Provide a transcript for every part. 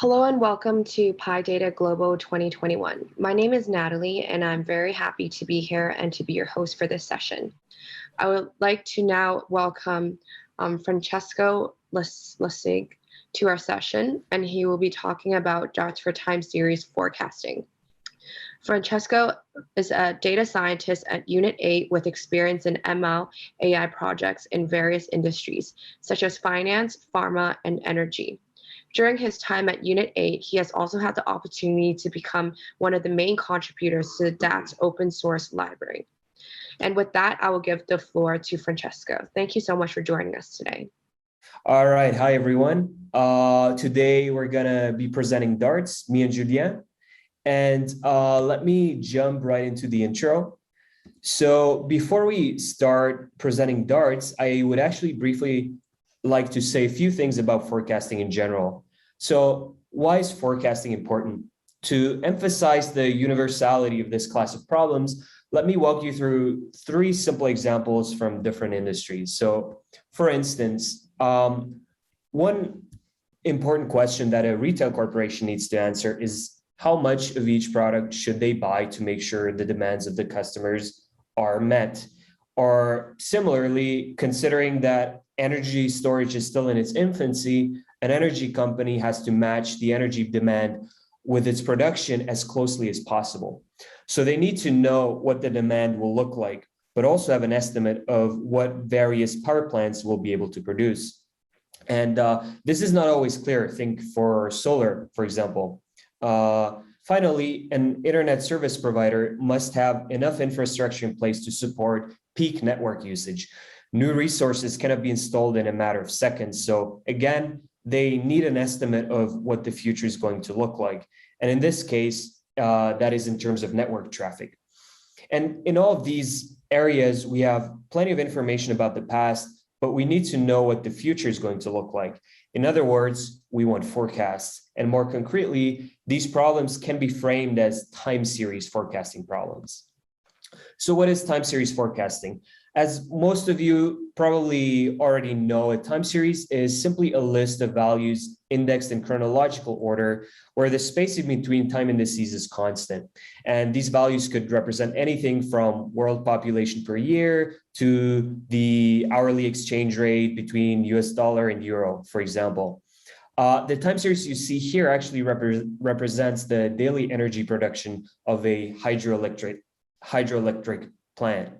Hello and welcome to PyData Global 2021. My name is Natalie, and I'm very happy to be here and to be your host for this session. I would like to now welcome Francesco Lässig to our session, and he will be talking about darts for time series forecasting. Francesco is a data scientist at Unit 8 with experience in ML AI projects in various industries, such as finance, pharma, and energy. During his time at Unit 8, he has also had the opportunity to become one of the main contributors to the DATS open source library. And with that, I will give the floor to Francesco. Thank you so much for joining us today. All right, hi everyone. Today we're gonna be presenting darts, me and Julien. And let me jump right into the intro. So before we start presenting darts, I would actually briefly like to say a few things about forecasting in general. So why is forecasting important? To emphasize the universality of this class of problems, let me walk you through three simple examples from different industries. So for instance, one important question that a retail corporation needs to answer is how much of each product should they buy to make sure the demands of the customers are met? Or similarly, considering that energy storage is still in its infancy, an energy company has to match the energy demand with its production as closely as possible. So they need to know what the demand will look like, but also have an estimate of what various power plants will be able to produce. And this is not always clear. Think for solar, for example. Finally, an internet service provider must have enough infrastructure in place to support peak network usage. New resources cannot be installed in a matter of seconds. So again, they need an estimate of what the future is going to look like. And in this case, that is in terms of network traffic. And in all of these areas, we have plenty of information about the past, but we need to know what the future is going to look like. In other words, we want forecasts. And more concretely, these problems can be framed as time series forecasting problems. So what is time series forecasting? As most of you probably already know, a time series is simply a list of values indexed in chronological order, where the space in between time indices is constant. And these values could represent anything from world population per year to the hourly exchange rate between US dollar and euro, for example. The time series you see here actually represents the daily energy production of a hydroelectric plant.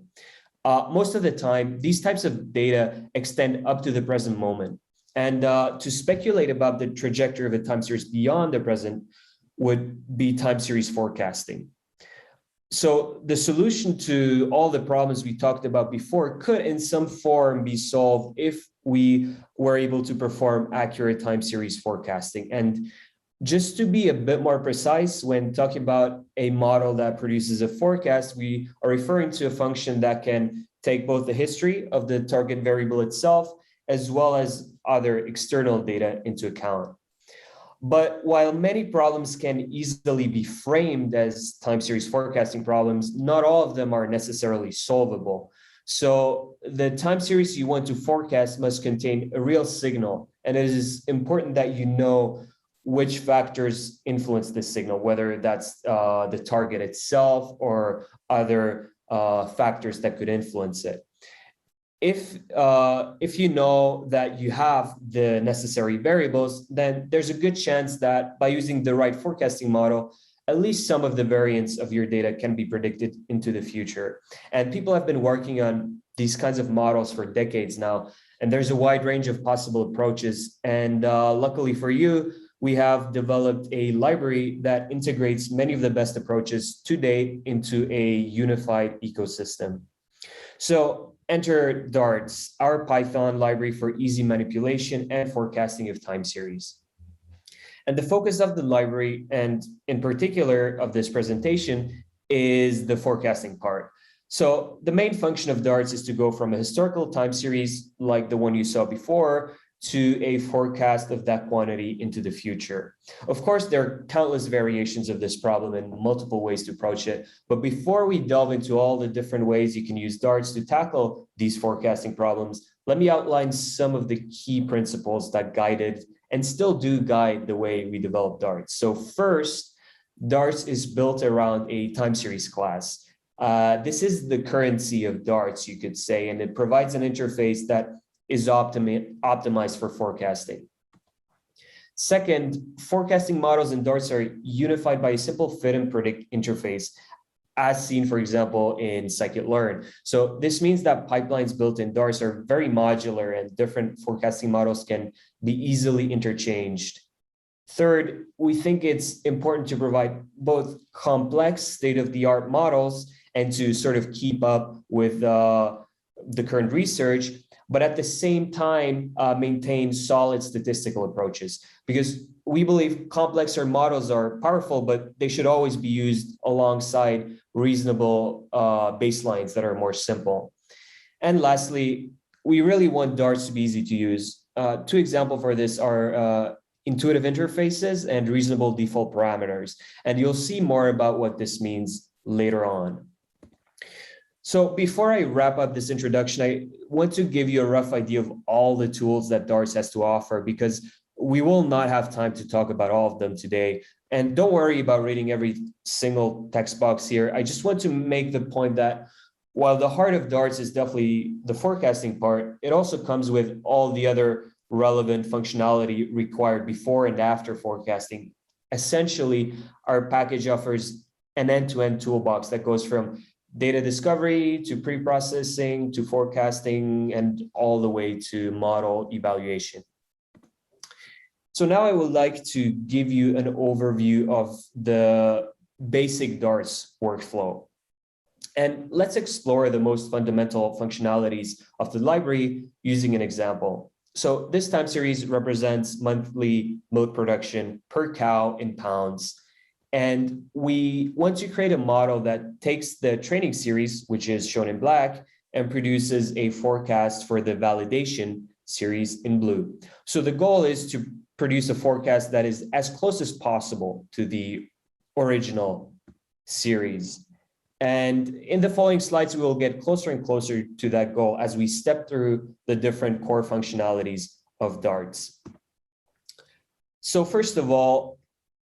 Most of the time, these types of data extend up to the present moment. And to speculate about the trajectory of a time series beyond the present would be time series forecasting. So the solution to all the problems we talked about before could in some form be solved if we were able to perform accurate time series forecasting. And just to be a bit more precise, when talking about a model that produces a forecast, we are referring to a function that can take both the history of the target variable itself, as well as other external data into account. But while many problems can easily be framed as time series forecasting problems, not all of them are necessarily solvable. So the time series you want to forecast must contain a real signal, and it is important that you know which factors influence this signal, whether that's the target itself or other factors that could influence it. If you know that you have the necessary variables, then there's a good chance that by using the right forecasting model, at least some of the variance of your data can be predicted into the future. And people have been working on these kinds of models for decades now, and there's a wide range of possible approaches. And luckily for you, we have developed a library that integrates many of the best approaches to date into a unified ecosystem. So enter darts, our Python library for easy manipulation and forecasting of time series. And the focus of the library, and in particular of this presentation, is the forecasting part. So the main function of darts is to go from a historical time series like the one you saw before to a forecast of that quantity into the future. Of course, there are countless variations of this problem and multiple ways to approach it. But before we delve into all the different ways you can use darts to tackle these forecasting problems, let me outline some of the key principles that guided and still do guide the way we develop darts. So first, darts is built around a time series class. This is the currency of darts, you could say, and it provides an interface that is optimized for forecasting. Second, forecasting models in darts are unified by a simple fit and predict interface, as seen, for example, in scikit-learn. So this means that pipelines built in darts are very modular and different forecasting models can be easily interchanged. Third, we think it's important to provide both complex state-of-the-art models and to sort of keep up with the current research, but at the same time, maintain solid statistical approaches, because we believe complexer models are powerful, but they should always be used alongside reasonable baselines that are more simple. And lastly, we really want darts to be easy to use. Two examples for this are intuitive interfaces and reasonable default parameters. And you'll see more about what this means later on. So before I wrap up this introduction, I want to give you a rough idea of all the tools that darts has to offer, because we will not have time to talk about all of them today. And don't worry about reading every single text box here. I just want to make the point that while the heart of darts is definitely the forecasting part, it also comes with all the other relevant functionality required before and after forecasting. Essentially, our package offers an end-to-end toolbox that goes from data discovery to pre-processing to forecasting and all the way to model evaluation. So now I would like to give you an overview of the basic darts workflow. And let's explore the most fundamental functionalities of the library using an example. So this time series represents monthly milk production per cow in pounds. And we want to create a model that takes the training series, which is shown in black, and produces a forecast for the validation series in blue. So the goal is to produce a forecast that is as close as possible to the original series. And in the following slides, we will get closer and closer to that goal as we step through the different core functionalities of darts. So first of all,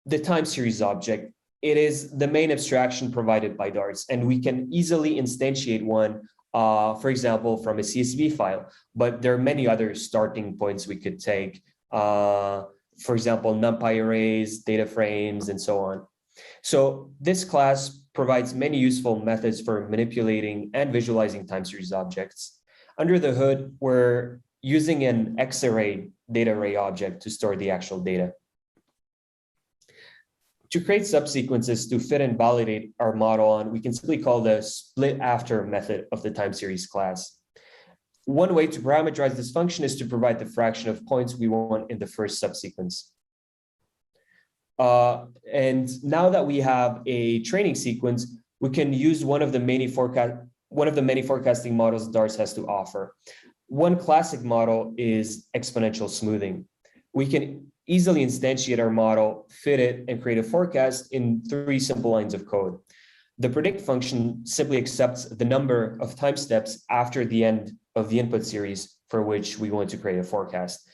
the time series object, it is the main abstraction provided by darts, and we can easily instantiate one, for example, from a CSV file, but there are many other starting points we could take, for example, NumPy arrays, data frames, and so on. So this class provides many useful methods for manipulating and visualizing time series objects. Under the hood, we're using an X-array data array object to store the actual data. To create subsequences to fit and validate our model on, we can simply call the split after method of the time series class. One way to parameterize this function is to provide the fraction of points we want in the first subsequence. And now that we have a training sequence, we can use one of the many forecasting models darts has to offer. One classic model is exponential smoothing. We can easily instantiate our model, fit it, and create a forecast in 3 simple lines of code. The predict function simply accepts the number of time steps after the end of the input series for which we want to create a forecast.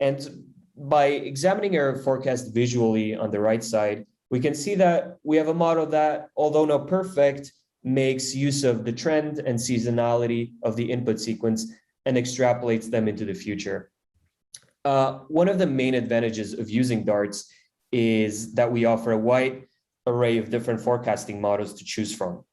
And by examining our forecast visually on the right side, we can see that we have a model that, although not perfect, makes use of the trend and seasonality of the input sequence and extrapolates them into the future. One of the main advantages of using darts is that we offer a wide array of different forecasting models to choose from.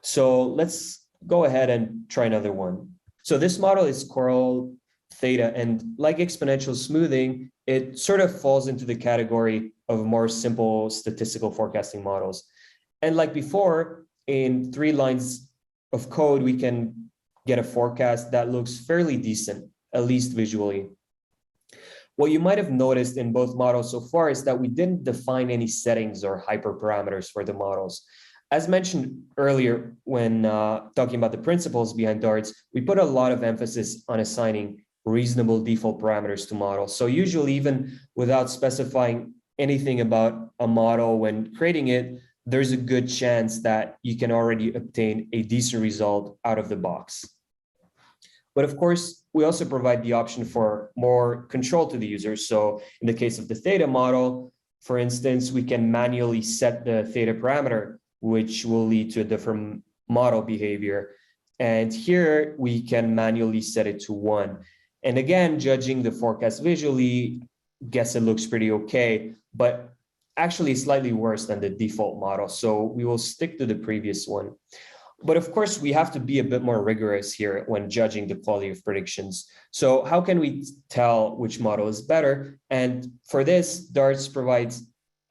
So let's go ahead and try another one. So this model is called theta, and like exponential smoothing, it sort of falls into the category of more simple statistical forecasting models. And like before, in 3 lines of code, we can get a forecast that looks fairly decent, at least visually. What you might have noticed in both models so far is that we didn't define any settings or hyperparameters for the models. As mentioned earlier, when talking about the principles behind darts, we put a lot of emphasis on assigning reasonable default parameters to models. So usually, even without specifying anything about a model when creating it, there's a good chance that you can already obtain a decent result out of the box. But of course, we also provide the option for more control to the user. So in the case of the theta model, for instance, we can manually set the theta parameter, which will lead to a different model behavior. And here we can manually set it to 1. And again, judging the forecast visually, guess it looks pretty okay, but actually slightly worse than the default model. So we will stick to the previous one. But of course, we have to be a bit more rigorous here when judging the quality of predictions. So how can we tell which model is better? And for this, DARTS provides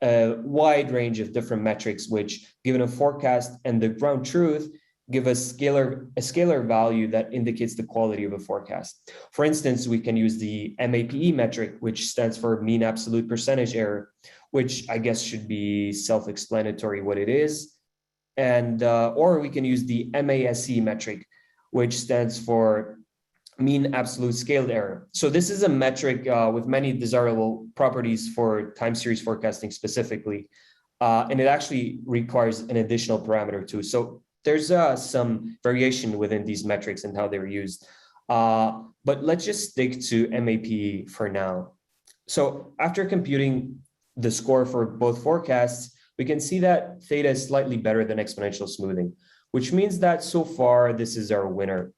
a wide range of different metrics, which, given a forecast and the ground truth, give us a scalar value that indicates the quality of a forecast. For instance, we can use the MAPE metric, which stands for mean absolute percentage error, which I guess should be self-explanatory what it is. And or we can use the MASE metric, which stands for mean absolute scaled error. So this is a metric with many desirable properties for time series forecasting specifically, and it actually requires an additional parameter too. So there's some variation within these metrics and how they're used. But let's just stick to MAPE for now. So after computing the score for both forecasts, we can see that theta is slightly better than exponential smoothing, which means that so far this is our winner.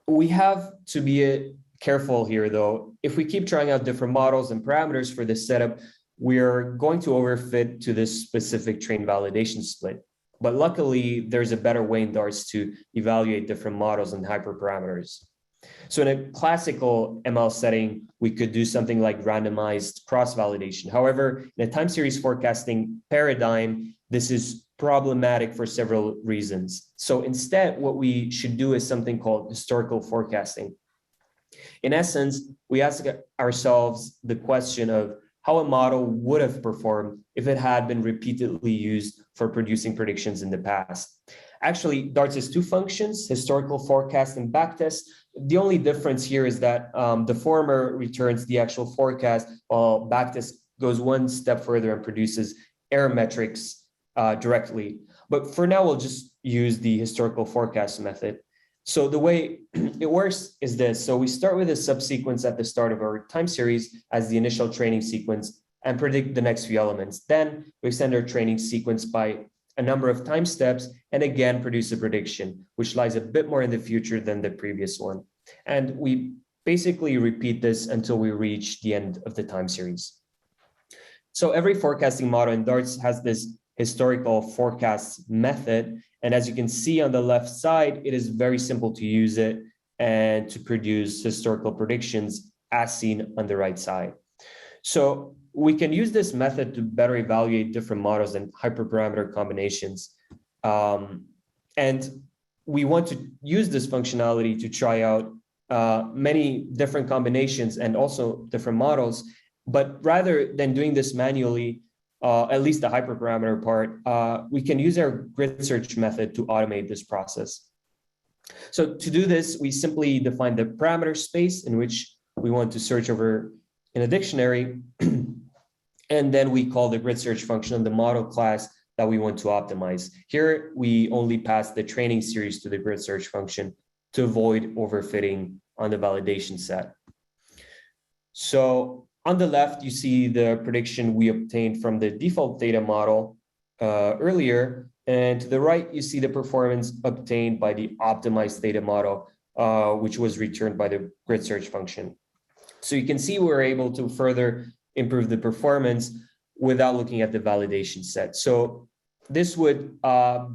We have to be careful here though. If we keep trying out different models and parameters for this setup, we're going to overfit to this specific train validation split. But luckily, there's a better way in DARTS to evaluate different models and hyperparameters. So in a classical ML setting, we could do something like randomized cross-validation. However, in a time series forecasting paradigm, this is problematic for several reasons. So instead, what we should do is something called historical forecasting. In essence, we ask ourselves the question of how a model would have performed if it had been repeatedly used for producing predictions in the past. Actually, DARTS has two functions, historical forecast and backtest. The only difference here is that the former returns the actual forecast, while backtest goes one step further and produces error metrics directly. But for now, we'll just use the historical forecast method. So the way it works is this. So we start with a subsequence at the start of our time series as the initial training sequence and predict the next few elements. Then we extend our training sequence by a number of time steps and again produce a prediction, which lies a bit more in the future than the previous one. And we basically repeat this until we reach the end of the time series. So every forecasting model in DARTS has this historical forecast method. And as you can see on the left side, it is very simple to use it and to produce historical predictions as seen on the right side. So we can use this method to better evaluate different models and hyperparameter combinations. And we want to use this functionality to try out many different combinations and also different models. But rather than doing this manually, at least the hyperparameter part, we can use our grid search method to automate this process. So to do this, we simply define the parameter space in which we want to search over in a dictionary. And then we call the grid search function on the model class that we want to optimize. Here, we only pass the training series to the grid search function to avoid overfitting on the validation set. So on the left, you see the prediction we obtained from the default data model earlier. And to the right, you see the performance obtained by the optimized data model, which was returned by the grid search function. So you can see we're able to further improve the performance without looking at the validation set. So this would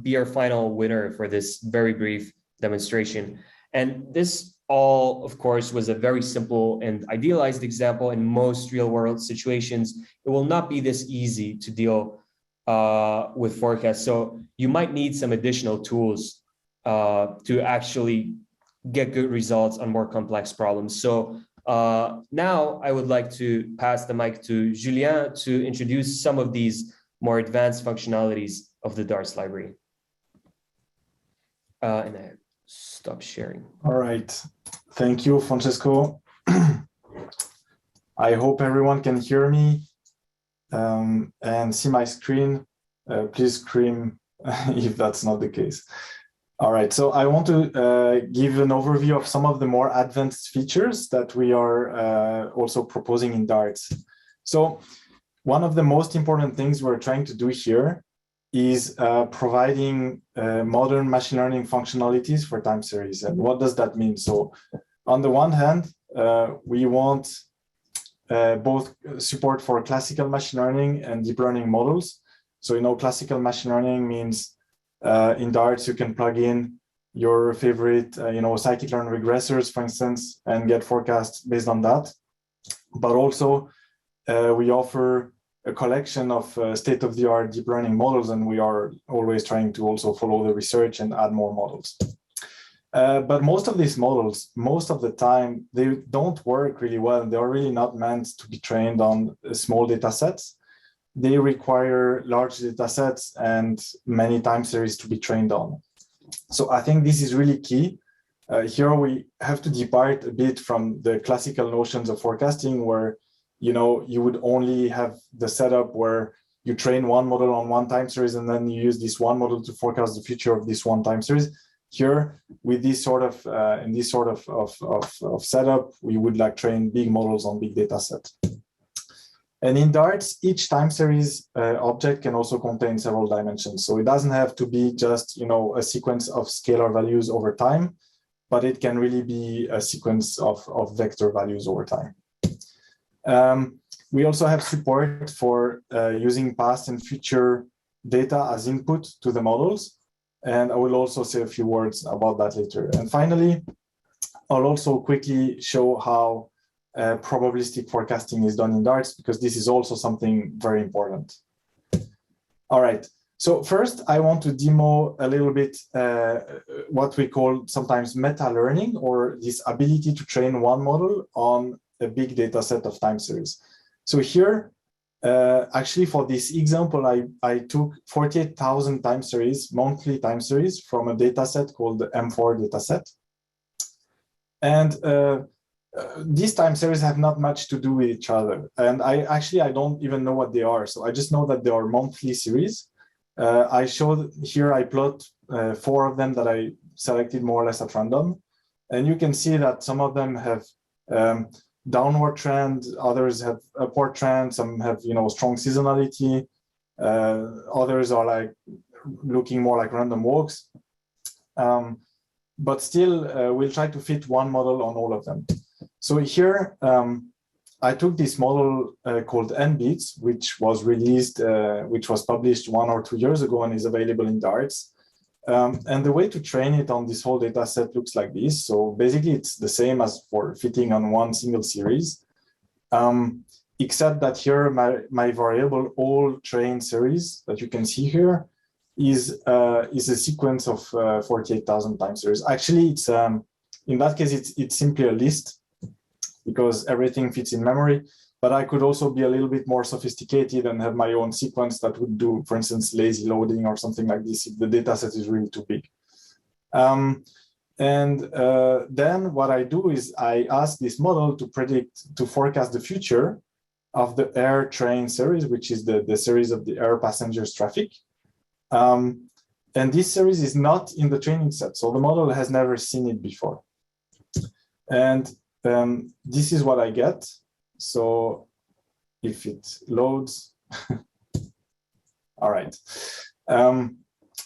be our final winner for this very brief demonstration. And this all, of course, was a very simple and idealized example. In most real-world situations, it will not be this easy to deal with forecasts. So you might need some additional tools to actually get good results on more complex problems. So now I would like to pass the mic to Julien to introduce some of these more advanced functionalities of the DARTS library. And I stop sharing. All right. Thank you, Francesco. I hope everyone can hear me and see my screen. Please scream if that's not the case. All right, so I want to give an overview of some of the more advanced features that we are also proposing in Darts. So one of the most important things we're trying to do here is providing modern machine learning functionalities for time series. And what does that mean? So on the one hand, we want both support for classical machine learning and deep learning models. So, classical machine learning means in Darts, you can plug in your favorite, scikit-learn regressors, for instance, and get forecasts based on that. But also, we offer a collection of state-of-the-art deep learning models, and we are always trying to also follow the research and add more models. But most of these models, most of the time, they don't work really well. They are really not meant to be trained on small data sets. They require large data sets and many time series to be trained on. So I think this is really key. Here we have to depart a bit from the classical notions of forecasting where you would only have the setup where you train one model on one time series and then you use this one model to forecast the future of this one time series. Here, with this sort of setup, we would train big models on big data set. And in Darts, each time series object can also contain several dimensions. So it doesn't have to be just a sequence of scalar values over time, but it can really be a sequence of vector values over time. We also have support for using past and future data as input to the models. And I will also say a few words about that later. And finally, I'll also quickly show how probabilistic forecasting is done in Darts, because this is also something very important. All right. So first, I want to demo a little bit what we call sometimes meta learning, or this ability to train one model on a big data set of time series. So here, actually for this example, I took 48,000 time series, monthly time series from a data set called the M4 data set. And these time series have not much to do with each other. And I don't even know what they are. So I just know that they are monthly series. I showed here, I plot 4 of them that I selected more or less at random. And you can see that some of them have downward trend, others have upward trend, some have strong seasonality, others are looking more like random walks. But still, we'll try to fit one model on all of them. So here, I took this model called NBits, which was released, which was published 1 or 2 years ago and is available in Darts. And the way to train it on this whole data set looks like this. So basically, it's the same as for fitting on one single series, except that here, my variable all train series that you can see here is a sequence of 48,000 time series. Actually, it's in that case, it's simply a list because everything fits in memory. But I could also be a little bit more sophisticated and have my own sequence that would do, for instance, lazy loading or something like this if the data set is really too big. Then what I do is I ask this model to forecast the future of the air train series, which is the series of the air passengers traffic. And this series is not in the training set, so the model has never seen it before. And this is what I get. So if it loads, all right.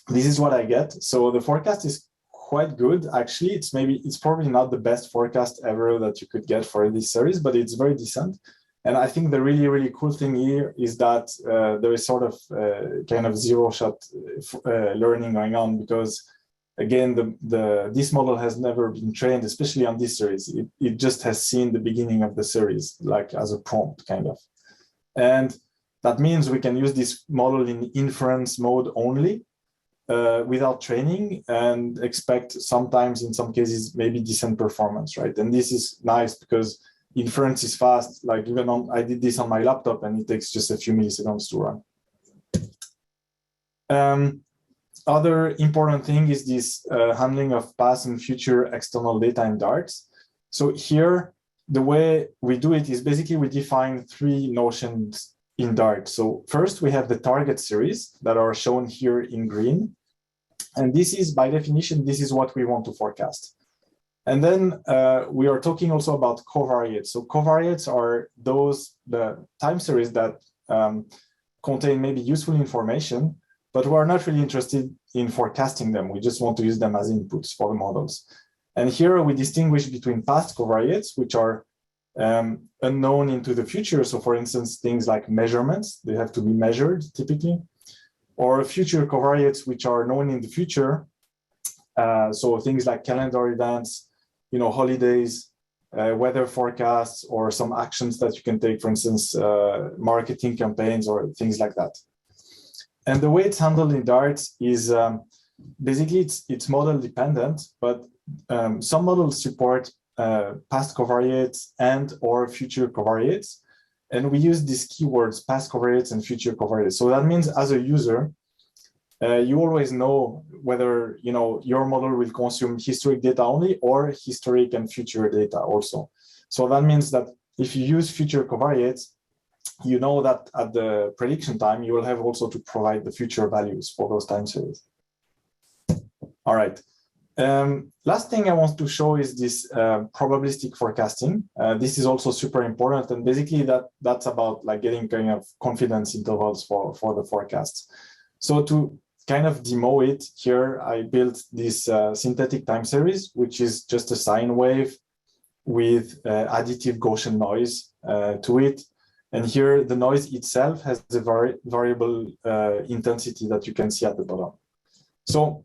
This is what I get. So the forecast is quite good. Actually, it's probably not the best forecast ever that you could get for this series, but it's very decent. And I think the really, really cool thing here is that there is sort of kind of zero-shot learning going on, because again, this model has never been trained, especially on this series. It just has seen the beginning of the series, like as a prompt, kind of. And that means we can use this model in inference mode only without training and expect sometimes, in some cases, maybe decent performance, right? And this is nice because inference is fast. Like I did this on my laptop and it takes just a few milliseconds to run. Other important thing is this handling of past and future external data in Darts. So here, the way we do it is basically we define 3 notions in Darts. So first, we have the target series that are shown here in green. And this is, by definition, this is what we want to forecast. And then we are talking also about covariates. So covariates are the time series that contain maybe useful information, but we're not really interested in forecasting them. We just want to use them as inputs for the models. And here we distinguish between past covariates, which are unknown into the future. So for instance, things like measurements, they have to be measured typically, or future covariates, which are known in the future. So things like calendar events, holidays, weather forecasts, or some actions that you can take, for instance, marketing campaigns or things like that. And the way it's handled in Darts is basically it's model dependent, but some models support past covariates and or future covariates. And we use these keywords, past covariates and future covariates. So that means as a user, you always know whether your model will consume historic data only or historic and future data also. So that means that if you use future covariates, you know that at the prediction time, you will have also to provide the future values for those time series. All right. Last thing I want to show is this probabilistic forecasting. This is also super important. And basically that's about like getting kind of confidence intervals for the forecasts. So to kind of demo it here, I built this synthetic time series, which is just a sine wave with additive Gaussian noise to it. And here the noise itself has a variable intensity that you can see at the bottom. So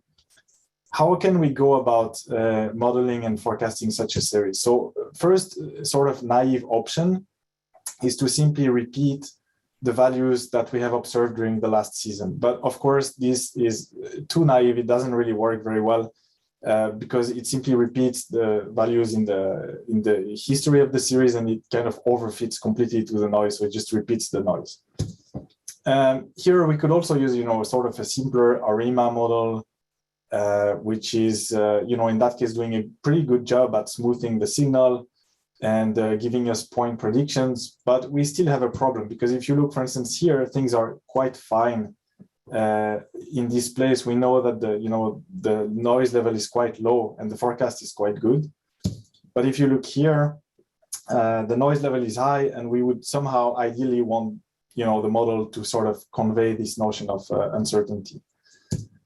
how can we go about modeling and forecasting such a series? So first sort of naive option is to simply repeat the values that we have observed during the last season. But of course, this is too naive. It doesn't really work very well because it simply repeats the values in the history of the series, and it kind of overfits completely to the noise. So it just repeats the noise. Here we could also use, sort of a simpler ARIMA model, which is, in that case, doing a pretty good job at smoothing the signal and giving us point predictions. But we still have a problem because if you look, for instance, here, things are quite fine. In this place, we know that the noise level is quite low and the forecast is quite good. But if you look here, the noise level is high, and we would somehow ideally want the model to sort of convey this notion of uncertainty.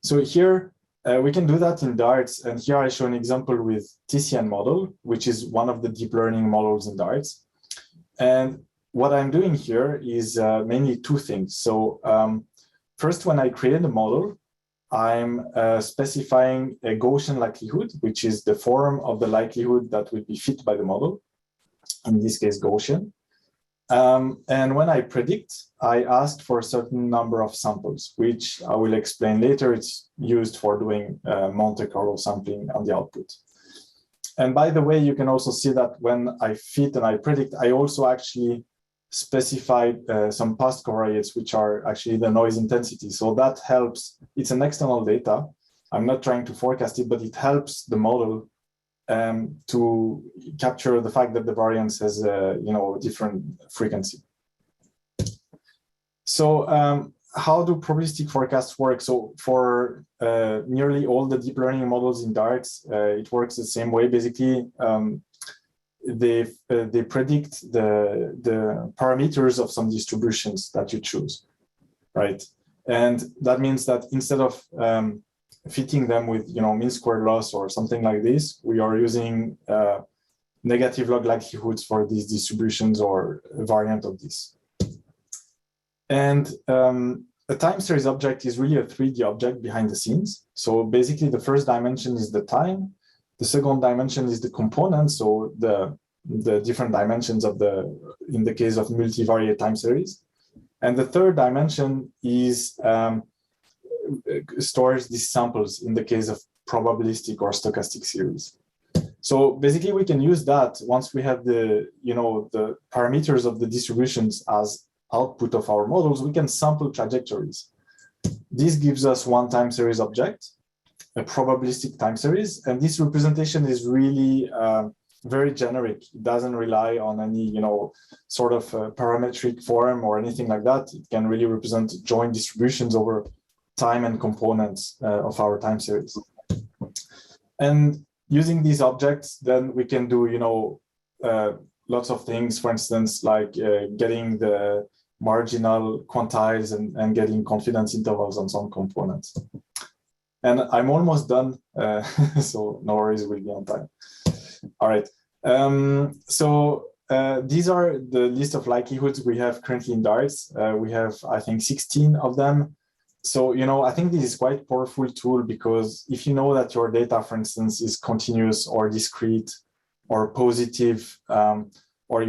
So here we can do that in Darts, and here I show an example with Tisian model, which is one of the deep learning models in Darts. And what I'm doing here is mainly two things. So first, when I create a model, I'm specifying a Gaussian likelihood, which is the form of the likelihood that would be fit by the model, in this case, Gaussian. And when I predict, I ask for a certain number of samples, which I will explain later. It's used for doing Monte Carlo sampling on the output. And by the way, you can also see that when I fit and I predict, I also actually specified some past covariates, which are actually the noise intensity. So that helps. It's an external data. I'm not trying to forecast it, but it helps the model to capture the fact that the variance has a different frequency. So how do probabilistic forecasts work? So for nearly all the deep learning models in Darts, it works the same way. Basically, they predict the parameters of some distributions that you choose, right? And that means that instead of fitting them with mean square loss or something like this, we are using negative log likelihoods for these distributions or a variant of this. And a time series object is really a 3D object behind the scenes. So basically the first dimension is the time. The second dimension is the component, so the different dimensions of in the case of multivariate time series. And the third dimension is stores these samples in the case of probabilistic or stochastic series. So basically we can use that once we have the parameters of the distributions as output of our models, we can sample trajectories. This gives us one time series object, a probabilistic time series, and this representation is really very generic. It doesn't rely on any sort of parametric form or anything like that. It can really represent joint distributions over time and components of our time series. And using these objects, then we can do, lots of things, for instance, like getting the marginal quantiles and getting confidence intervals on some components. And I'm almost done, so no worries, we'll be on time. All right. These are the list of likelihoods we have currently in darts. We have, I think, 16 of them. So, I think this is quite a powerful tool, because if you know that your data, for instance, is continuous or discrete or positive, or,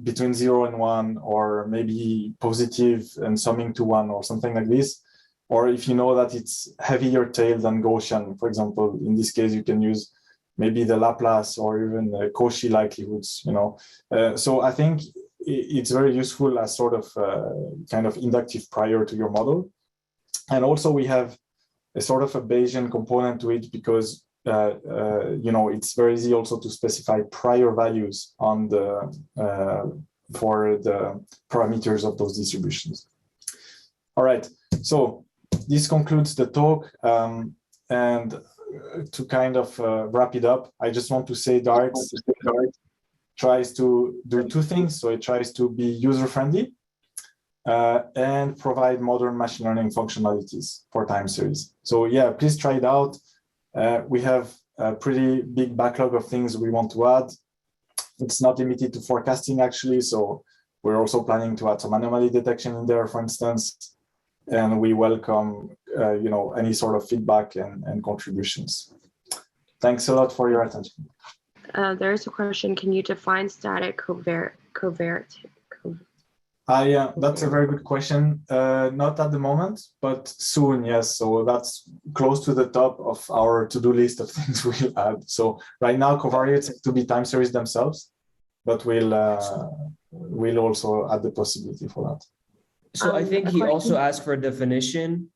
between 0 and 1, or maybe positive and summing to 1 or something like this, or if you know that it's heavier tail than Gaussian, for example, in this case, you can use maybe the Laplace or even the Cauchy likelihoods, So I think it's very useful as sort of kind of inductive prior to your model. And also we have a sort of a Bayesian component to it, because it's very easy also to specify prior values on the for the parameters of those distributions. All right, so this concludes the talk. And to kind of wrap it up, I just want to say darts tries to do two things. So it tries to be user-friendly and provide modern machine learning functionalities for time series. So yeah, please try it out. We have a pretty big backlog of things we want to add. It's not limited to forecasting, actually. So we're also planning to add some anomaly detection in there, for instance. And we welcome, any sort of feedback and contributions. Thanks a lot for your attention. There's a question. Can you define static covariate? Yeah, that's a very good question. Not at the moment, but soon, yes. So that's close to the top of our to-do list of things we'll add. So right now, covariates have to be time series themselves, but we'll also add the possibility for that. So I think he also asked for a definition.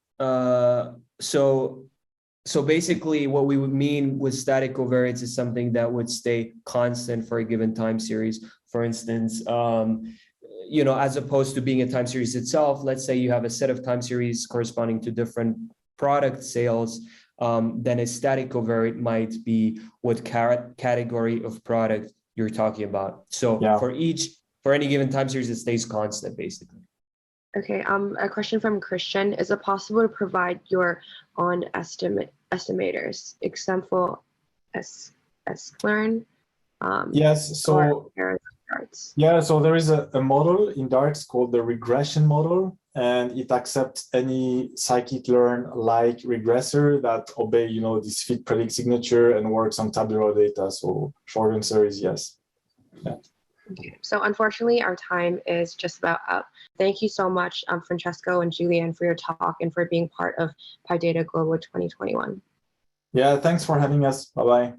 So basically what we would mean with static covariates is something that would stay constant for a given time series. For instance, as opposed to being a time series itself, let's say you have a set of time series corresponding to different product sales, then a static covariate might be what category of product you're talking about. So yeah, for any given time series, it stays constant, basically. Okay, a question from Christian. Is it possible to provide your own estimators, example, sklearn? Yes, so there is a model in darts called the regression model, and it accepts any scikit-learn-like regressor that obey, this fit predict signature and works on tabular data. So short answer is yes. Yeah. Okay, so unfortunately, our time is just about up. Thank you so much, Francesco and Julien, for your talk and for being part of PyData Global 2021. Yeah, thanks for having us. Bye-bye.